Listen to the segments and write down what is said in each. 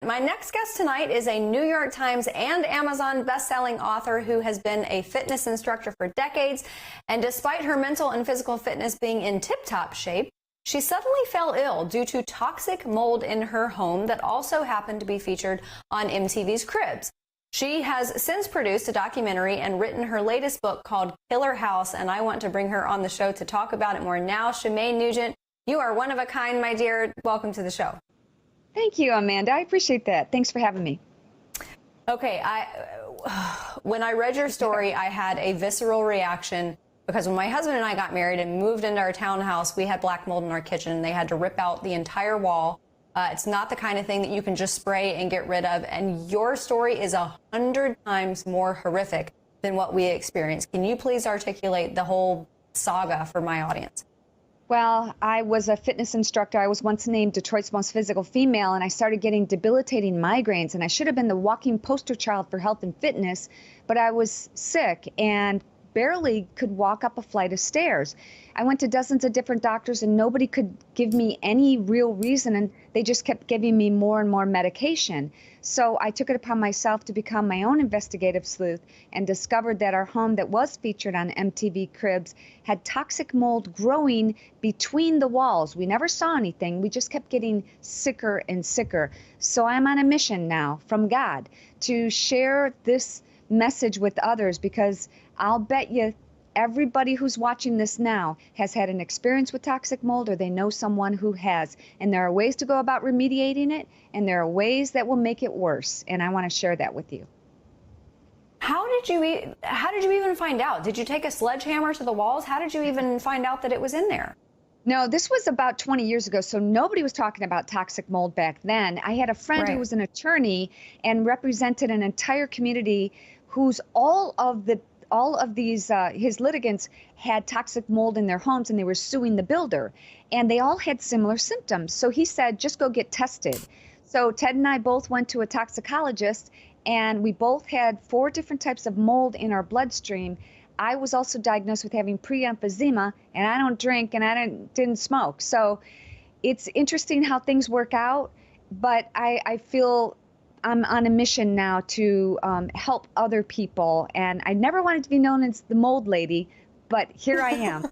My next guest tonight is a New York Times and Amazon best-selling author who has been a fitness instructor for decades. And despite her mental and physical fitness being in tip-top shape, she suddenly fell ill due to toxic mold in her home that also happened to be featured on MTV's Cribs. She has since produced a documentary and written her latest book called Killer House, and I want to bring her on the show to talk about it more now. Shemane Nugent, you are one of a kind, my dear. Welcome to the show. Thank you, Amanda. I appreciate that. Thanks for having me. Okay, when I read your story, I had a visceral reaction because when my husband and I got married and moved into our townhouse, we had black mold in our kitchen, and they had to rip out the entire wall. It's not the kind of thing that you can just spray and get rid of. And your story is 100 times more horrific than what we experienced. Can you please articulate the whole saga for my audience? Well, I was a fitness instructor. I was once named Detroit's most physical female, and I started getting debilitating migraines. And I should have been the walking poster child for health and fitness, but I was sick and barely could walk up a flight of stairs. I went to dozens of different doctors and nobody could give me any real reason, and they just kept giving me more and more medication. So I took it upon myself to become my own investigative sleuth and discovered that our home that was featured on MTV Cribs had toxic mold growing between the walls. We never saw anything. We just kept getting sicker and sicker. So I'm on a mission now from God to share this message with others, because I'll bet you everybody who's watching this now has had an experience with toxic mold, or they know someone who has. And there are ways to go about remediating it, and there are ways that will make it worse. And I want to share that with you. How did you even find out? Did you take a sledgehammer to the walls? How did you even find out that it was in there? No, this was about 20 years ago, so nobody was talking about toxic mold back then. I had a friend who was an attorney and represented an entire community whose all of these his litigants had toxic mold in their homes, and they were suing the builder, and they all had similar symptoms. So he said, just go get tested. So Ted and I both went to a toxicologist, and we both had 4 different types of mold in our bloodstream. I was also diagnosed with having pre-emphysema, and I don't drink and I didn't smoke. So it's interesting how things work out, but I feel I'm on a mission now to help other people. And I never wanted to be known as the mold lady, but here I am.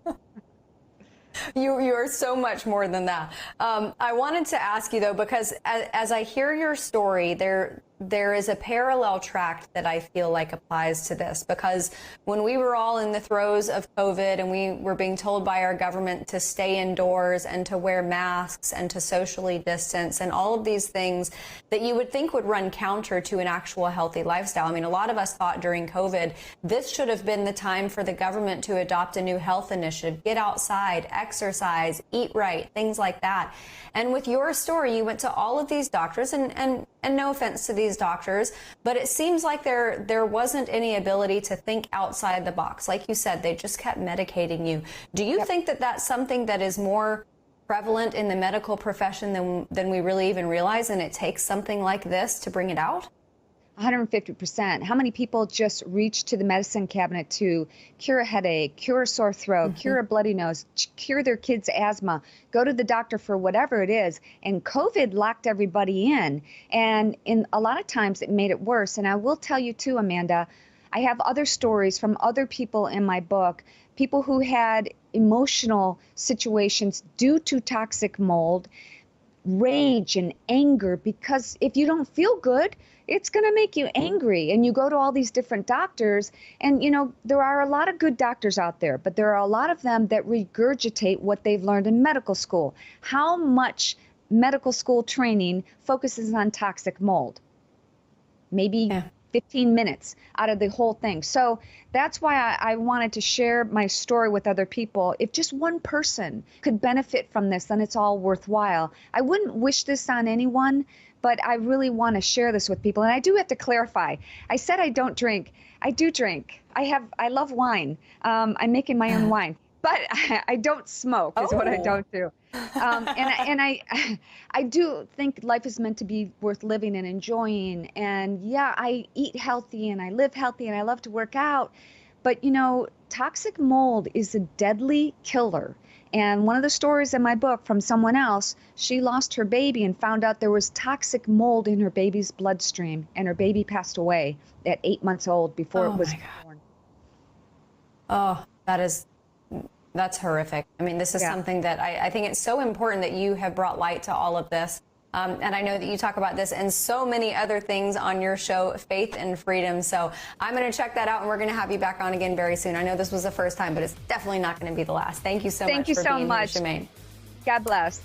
You are so much more than that. I wanted to ask you, though, because as I hear your story, there is a parallel track that I feel like applies to this, because when we were all in the throes of COVID and we were being told by our government to stay indoors and to wear masks and to socially distance and all of these things that you would think would run counter to an actual healthy lifestyle. I mean, a lot of us thought during COVID, this should have been the time for the government to adopt a new health initiative, get outside, exercise, eat right, things like that. And with your story, you went to all of these doctors, and no offense to these doctors, but it seems like there wasn't any ability to think outside the box. Like you said, they just kept medicating you. Do you think that that's something that is more prevalent in the medical profession than we really even realize, and it takes something like this to bring it out? 150%. How many people just reach to the medicine cabinet to cure a headache, cure a sore throat, cure a bloody nose, cure their kids' asthma, go to the doctor for whatever it is? And COVID locked everybody in. And in a lot of times it made it worse. And I will tell you too, Amanda, I have other stories from other people in my book, people who had emotional situations due to toxic mold, rage and anger, because if you don't feel good, it's going to make you angry. And you go to all these different doctors, and you know, there are a lot of good doctors out there, but there are a lot of them that regurgitate what they've learned in medical school. How much medical school training focuses on toxic mold? Maybe 15 minutes out of the whole thing. So that's why I wanted to share my story with other people. If just one person could benefit from this, then it's all worthwhile. I wouldn't wish this on anyone, but I really want to share this with people. And I do have to clarify. I said I don't drink. I do drink. I love wine. I'm making my own wine. But I don't smoke is what I don't do. And I do think life is meant to be worth living and enjoying. And yeah, I eat healthy and I live healthy and I love to work out. But, toxic mold is a deadly killer. And one of the stories in my book from someone else, she lost her baby and found out there was toxic mold in her baby's bloodstream, and her baby passed away at 8 months old before it was born. Oh, that's horrific. I mean, this is something that I think it's so important that you have brought light to all of this. And I know that you talk about this and so many other things on your show, Faith and Freedom. So I'm going to check that out, and we're going to have you back on again very soon. I know this was the first time, but it's definitely not going to be the last. Thank you so much for being here, Shemane. God bless.